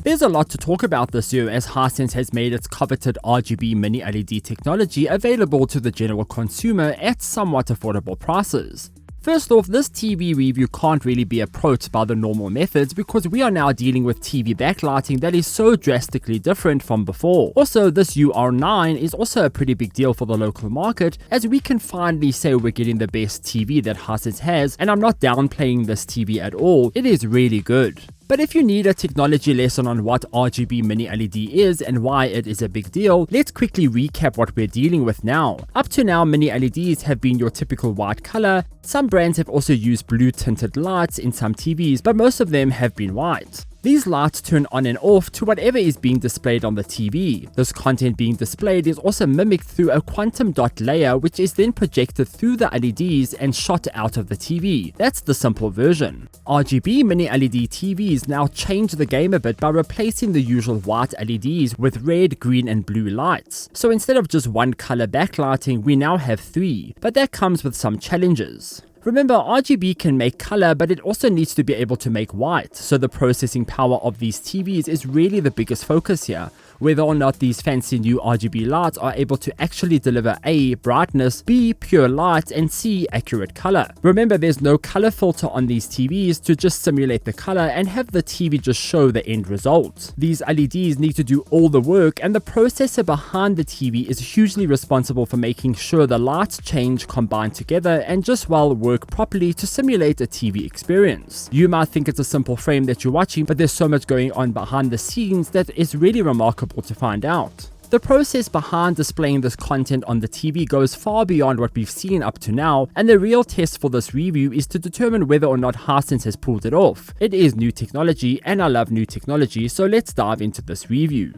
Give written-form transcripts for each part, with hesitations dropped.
There's a lot to talk about this year as Hisense has made its coveted RGB mini LED technology available to the general consumer at somewhat affordable prices. First off, this TV review can't really be approached by the normal methods because we are now dealing with TV backlighting that is so drastically different from before. Also, this UR9 is also a pretty big deal for the local market as we can finally say we're getting the best TV that Hisense has, and I'm not downplaying this TV at all, it is really good. But if you need a technology lesson on what RGB mini LED is and why it is a big deal, let's quickly recap what we're dealing with now. Up to now, mini LEDs have been your typical white color. Some brands have also used blue tinted lights in some TVs, but most of them have been white. These lights turn on and off to whatever is being displayed on the TV. This content being displayed is also mimicked through a quantum dot layer, which is then projected through the LEDs and shot out of the TV. That's the simple version. RGB mini LED TVs now change the game a bit by replacing the usual white LEDs with red, green and blue lights. So instead of just one color backlighting, we now have 3, but that comes with some challenges. Remember, RGB can make color, but it also needs to be able to make white, so the processing power of these TVs is really the biggest focus here. Whether or not these fancy new RGB lights are able to actually deliver A, brightness, B, pure light, and C, accurate color. Remember, there's no color filter on these TVs to just simulate the color and have the TV just show the end result. These LEDs need to do all the work, and the processor behind the TV is hugely responsible for making sure the lights change, combine together, and just work properly to simulate a TV experience. You might think it's a simple frame that you're watching, but there's so much going on behind the scenes that is really remarkable to find out. The process behind displaying this content on the TV goes far beyond what we've seen up to now, and the real test for this review is to determine whether or not Hisense has pulled it off. It is new technology, and I love new technology, so let's dive into this review.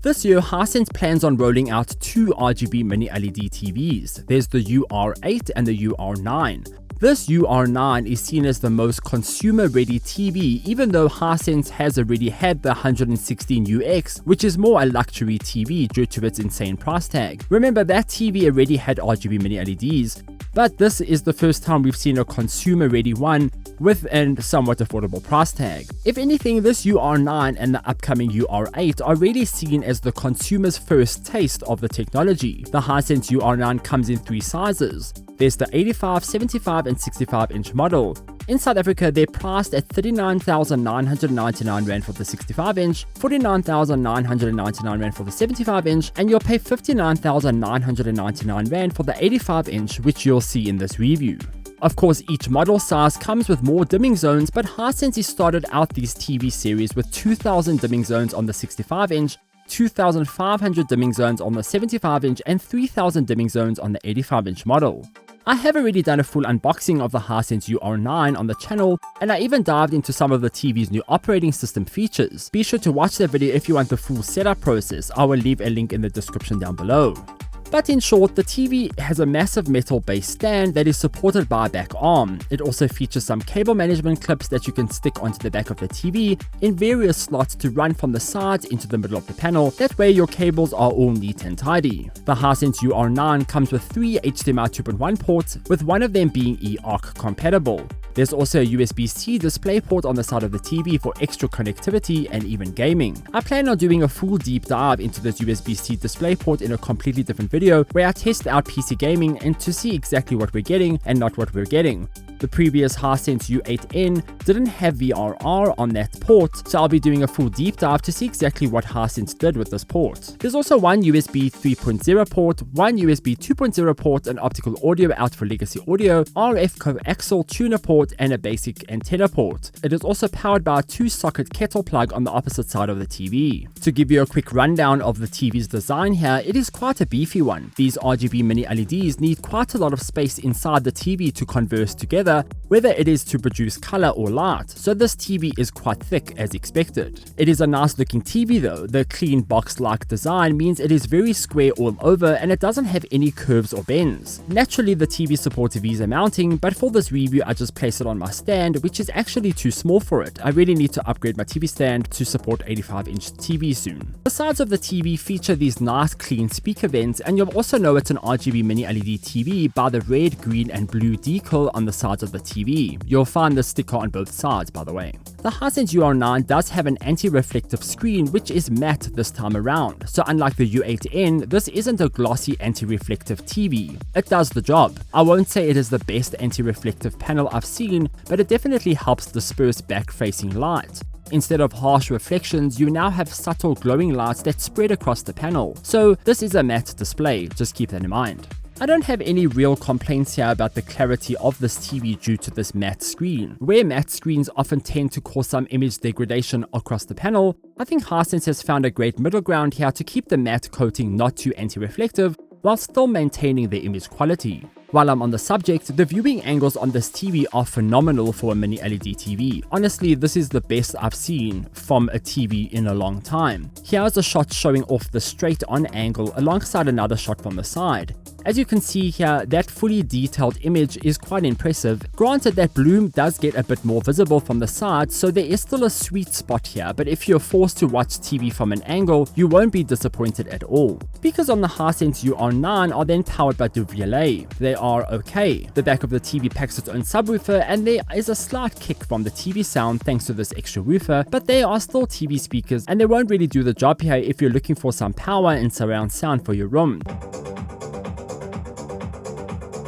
This year, Hisense plans on rolling out 2 RGB mini LED TVs. There's the UR8 and the UR9. This UR9 is seen as the most consumer-ready TV, even though Hisense has already had the 116UX, which is more a luxury TV due to its insane price tag. Remember, that TV already had RGB mini LEDs, but this is the first time we've seen a consumer-ready one with a somewhat affordable price tag. If anything, this UR9 and the upcoming UR8 are really seen as the consumer's first taste of the technology. The Hisense UR9 comes in 3 sizes. There's the 85, 75 and 65-inch model. In South Africa, they're priced at 39,999 Rand for the 65-inch, 49,999 Rand for the 75-inch, and you'll pay 59,999 Rand for the 85-inch, which you'll see in this review. Of course, each model size comes with more dimming zones, but Hisense started out these TV series with 2,000 dimming zones on the 65-inch, 2,500 dimming zones on the 75-inch, and 3,000 dimming zones on the 85-inch model. I have already done a full unboxing of the Hisense UR9 on the channel, and I even dived into some of the TV's new operating system features. Be sure to watch that video if you want the full setup process. I will leave a link in the description down below. But in short, the TV has a massive metal base stand that is supported by a back arm. It also features some cable management clips that you can stick onto the back of the TV in various slots to run from the sides into the middle of the panel. That way your cables are all neat and tidy. The Hisense UR9 comes with 3 HDMI 2.1 ports, with one of them being eARC compatible. There's also a USB-C display port on the side of the TV for extra connectivity and even gaming. I plan on doing a full deep dive into this USB-C display port in a completely different video where I test out PC gaming and to see exactly what we're getting and not what we're getting. The previous Hisense U8N didn't have VRR on that port, so I'll be doing a full deep dive to see exactly what Hisense did with this port. There's also one USB 3.0 port, one USB 2.0 port, an optical audio out for legacy audio, RF coaxial tuner port, and a basic antenna port. It is also powered by a 2-socket kettle plug on the opposite side of the TV. To give you a quick rundown of the TV's design here, it is quite a beefy one. These RGB mini LEDs need quite a lot of space inside the TV to converse together, together, whether it is to produce color or light, so this TV is quite thick as expected. It is a nice looking TV though. The clean box-like design means it is very square all over and it doesn't have any curves or bends. Naturally, the TV supports VESA mounting, but for this review I just placed it on my stand, which is actually too small for it. I really need to upgrade my TV stand to support 85-inch TV soon. The sides of the TV feature these nice clean speaker vents, and you'll also know it's an RGB mini LED TV by the red, green and blue decal on the sides of the TV. You'll find the sticker on both sides, by the way. The Hisense UR9 does have an anti-reflective screen which is matte this time around, so unlike the U8N, this isn't a glossy anti-reflective TV. It does the job. I won't say it is the best anti-reflective panel I've seen, but it definitely helps disperse back-facing light. Instead of harsh reflections, you now have subtle glowing lights that spread across the panel, so this is a matte display, just keep that in mind. I don't have any real complaints here about the clarity of this TV due to this matte screen. Where matte screens often tend to cause some image degradation across the panel, I think Hisense has found a great middle ground here to keep the matte coating not too anti-reflective while still maintaining the image quality. While I'm on the subject, the viewing angles on this TV are phenomenal for a mini LED TV. Honestly, this is the best I've seen from a TV in a long time. Here's a shot showing off the straight on angle alongside another shot from the side. As you can see here, that fully detailed image is quite impressive. Granted, that bloom does get a bit more visible from the side, so there is still a sweet spot here, but if you're forced to watch TV from an angle, you won't be disappointed at all. Speakers on the Hisense UR9 are then powered by DuVLA. They are okay. The back of the TV packs its own subwoofer, and there is a slight kick from the TV sound thanks to this extra woofer, but they are still TV speakers and they won't really do the job here if you're looking for some power and surround sound for your room.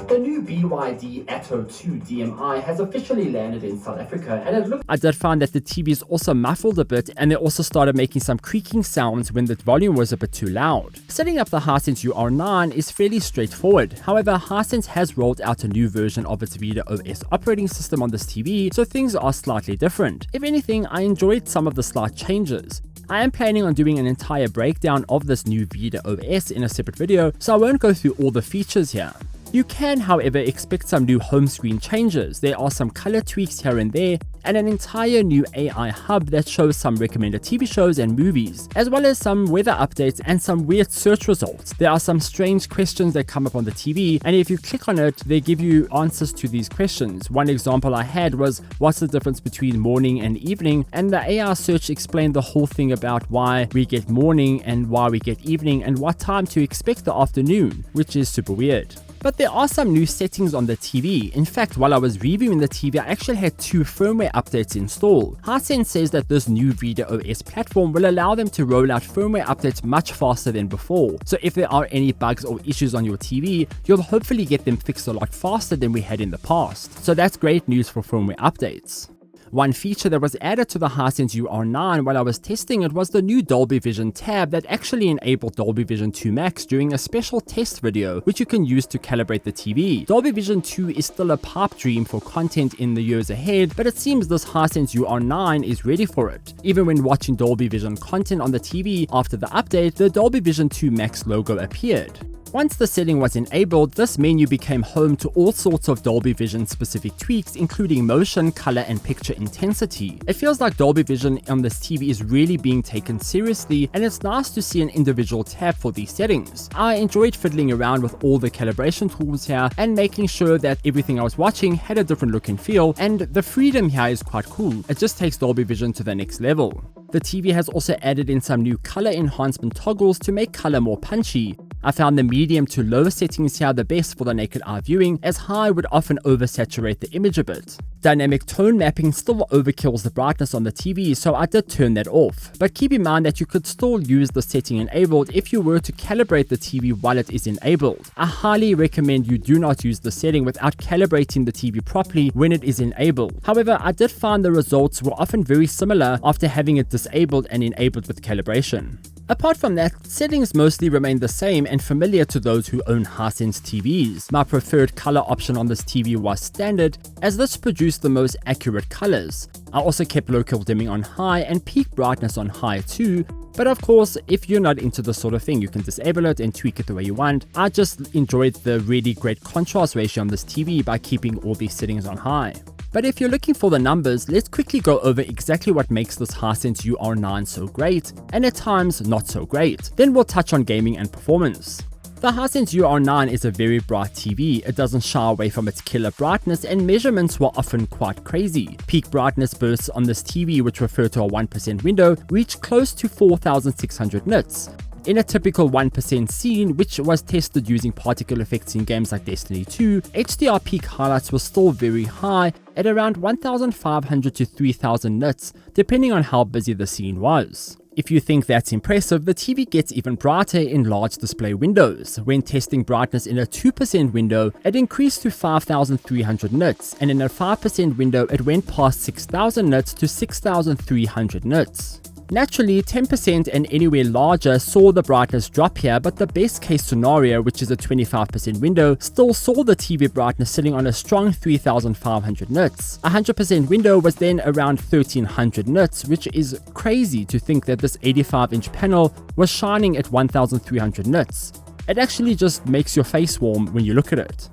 The new BYD Atto 2 DMI has officially landed in South Africa, and it looks... I did find that the TV is also muffled a bit, and they also started making some creaking sounds when the volume was a bit too loud. Setting up the Hisense UR9 is fairly straightforward. However, Hisense has rolled out a new version of its VESA OS operating system on this TV, so things are slightly different. If anything, I enjoyed some of the slight changes. I am planning on doing an entire breakdown of this new VESA OS in a separate video, so I won't go through all the features here. You can, however, expect some new home screen changes. There are some color tweaks here and there, and an entire new AI hub that shows some recommended TV shows and movies, as well as some weather updates and some weird search results. There are some strange questions that come up on the TV, and if you click on it, they give you answers to these questions. One example I had was, what's the difference between morning and evening? And the AI search explained the whole thing about why we get morning and why we get evening and what time to expect the afternoon, which is super weird. But there are some new settings on the TV. In fact, while I was reviewing the TV, I actually had 2 firmware updates installed. Hisense says that this new VESA OS platform will allow them to roll out firmware updates much faster than before. So if there are any bugs or issues on your TV, you'll hopefully get them fixed a lot faster than we had in the past. So that's great news for firmware updates. One feature that was added to the Hisense UR9 while I was testing it was the new Dolby Vision tab that actually enabled Dolby Vision 2 Max during a special test video, which you can use to calibrate the TV. Dolby Vision 2 is still a pipe dream for content in the years ahead, but it seems this Hisense UR9 is ready for it. Even when watching Dolby Vision content on the TV after the update, the Dolby Vision 2 Max logo appeared. Once the setting was enabled, this menu became home to all sorts of Dolby Vision specific tweaks, including motion, color, and picture intensity. It feels like Dolby Vision on this TV is really being taken seriously, and it's nice to see an individual tab for these settings. I enjoyed fiddling around with all the calibration tools here and making sure that everything I was watching had a different look and feel, and the freedom here is quite cool. It just takes Dolby Vision to the next level. The TV has also added in some new color enhancement toggles to make color more punchy. I found the medium to low settings here the best for the naked eye viewing, as high would often oversaturate the image a bit. Dynamic tone mapping still overkills the brightness on the TV, so I did turn that off. But keep in mind that you could still use the setting enabled if you were to calibrate the TV while it is enabled. I highly recommend you do not use the setting without calibrating the TV properly when it is enabled. However, I did find the results were often very similar after having it disabled and enabled with calibration. Apart from that, settings mostly remain the same and familiar to those who own Hisense TVs. My preferred color option on this TV was standard, as this produced the most accurate colors. I also kept local dimming on high and peak brightness on high too, But of course, if you're not into this sort of thing, you can disable it and tweak it the way you want. I just enjoyed the really great contrast ratio on this TV by keeping all these settings on high. But if you're looking for the numbers, let's quickly go over exactly what makes this Hisense UR9 so great, and at times not so great. Then we'll touch on gaming and performance. The Hisense UR9 is a very bright TV. It doesn't shy away from its killer brightness, and measurements were often quite crazy. Peak brightness bursts on this TV, which refer to a 1% window, reached close to 4600 nits. In a typical 1% scene, which was tested using particle effects in games like Destiny 2, HDR peak highlights were still very high at around 1500 to 3000 nits, depending on how busy the scene was. If you think that's impressive, the TV gets even brighter in large display windows. When testing brightness in a 2% window, it increased to 5300 nits, and in a 5% window, it went past 6000 nits to 6300 nits. Naturally, 10% and anywhere larger saw the brightness drop here, but the best case scenario, which is a 25% window, still saw the TV brightness sitting on a strong 3500 nits. A 100% window was then around 1300 nits, which is crazy to think that this 85-inch panel was shining at 1300 nits. It actually just makes your face warm when you look at it.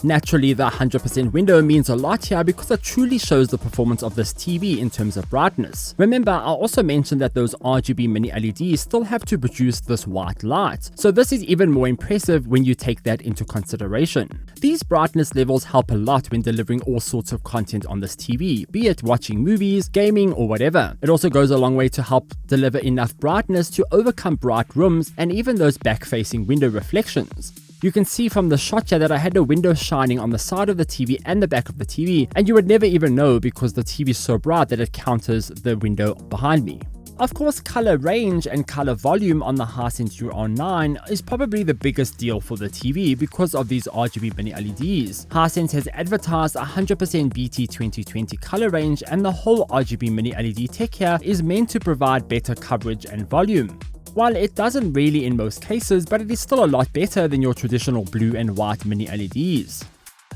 Naturally, the 100% window means a lot here because it truly shows the performance of this TV in terms of brightness. Remember, I also mentioned that those RGB mini LEDs still have to produce this white light, so this is even more impressive when you take that into consideration. These brightness levels help a lot when delivering all sorts of content on this TV, be it watching movies, gaming, or whatever. It also goes a long way to help deliver enough brightness to overcome bright rooms and even those back-facing window reflections. You can see from the shot here that I had a window shining on the side of the TV and the back of the TV, and you would never even know because the TV is so bright that it counters the window behind me. Of course, color range and color volume on the Hisense UR9 is probably the biggest deal for the TV because of these RGB mini LEDs. Hisense has advertised 100% BT 2020 color range, and the whole RGB mini LED tech here is meant to provide better coverage and volume. While it doesn't really in most cases, but it is still a lot better than your traditional blue and white mini LEDs.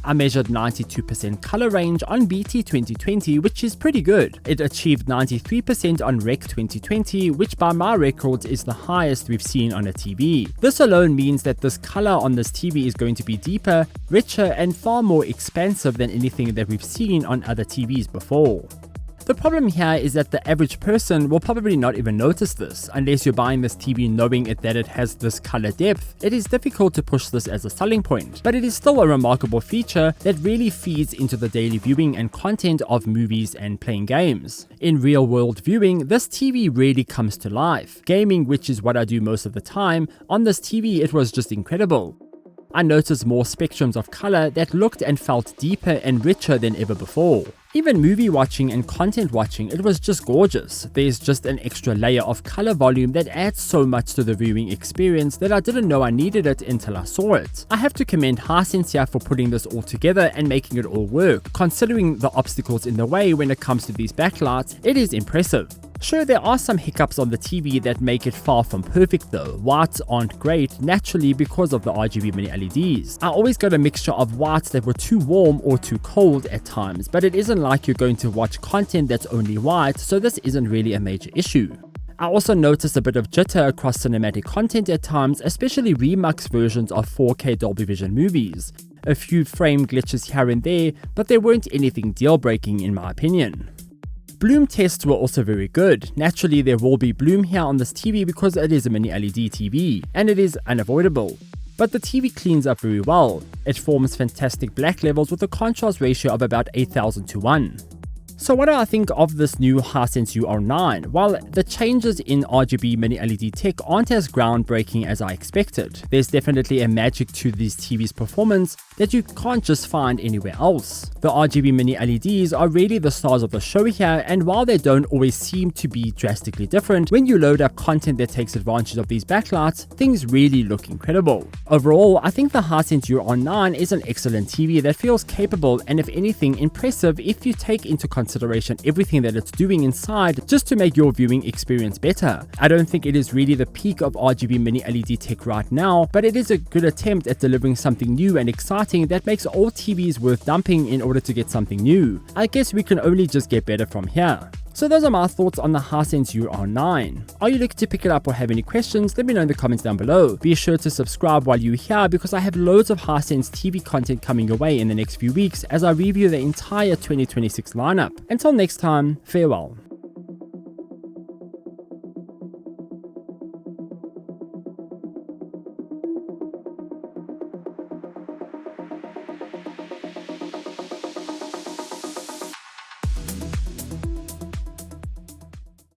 I measured 92% color range on BT 2020, which is pretty good. It achieved 93% on Rec 2020, which by my records is the highest we've seen on a TV. This alone means that this color on this TV is going to be deeper, richer, and far more expansive than anything that we've seen on other TVs before. The problem here is that the average person will probably not even notice this. Unless you're buying this TV knowing that it has this color depth, it is difficult to push this as a selling point. But it is still a remarkable feature that really feeds into the daily viewing and content of movies and playing games. In real world viewing, this TV really comes to life. Gaming, which is what I do most of the time, on this TV it was just incredible. I noticed more spectrums of color that looked and felt deeper and richer than ever before. Even movie watching and content watching, it was just gorgeous. There's just an extra layer of color volume that adds so much to the viewing experience that I didn't know I needed it until I saw it. I have to commend Hisense here for putting this all together and making it all work. Considering the obstacles in the way when it comes to these backlights, it is impressive. Sure, there are some hiccups on the TV that make it far from perfect though. Whites aren't great naturally because of the RGB mini LEDs. I always got a mixture of whites that were too warm or too cold at times, but it isn't like you're going to watch content that's only white, so this isn't really a major issue. I also noticed a bit of jitter across cinematic content at times, especially remix versions of 4K Dolby Vision movies. A few frame glitches here and there, but they weren't anything deal-breaking in my opinion. Bloom tests were also very good. Naturally, there will be bloom here on this TV because it is a mini LED TV, and it is unavoidable. But the TV cleans up very well. It forms fantastic black levels with a contrast ratio of about 8000 to 1. So what do I think of this new Hisense UR9? Well, the changes in RGB mini LED tech aren't as groundbreaking as I expected. There's definitely a magic to these TV's performance that you can't just find anywhere else. The RGB mini LEDs are really the stars of the show here, and while they don't always seem to be drastically different, when you load up content that takes advantage of these backlights, things really look incredible. Overall, I think the Hisense UR9 is an excellent TV that feels capable and if anything impressive if you take into consideration everything that it's doing inside just to make your viewing experience better. I don't think it is really the peak of RGB mini LED tech right now, but it is a good attempt at delivering something new and exciting that makes all TVs worth dumping in order to get something new. I guess we can only just get better from here. So those are my thoughts on the Hisense UR9. Are you looking to pick it up or have any questions? Let me know in the comments down below. Be sure to subscribe while you're here because I have loads of Hisense TV content coming your way in the next few weeks as I review the entire 2026 lineup. Until next time, farewell.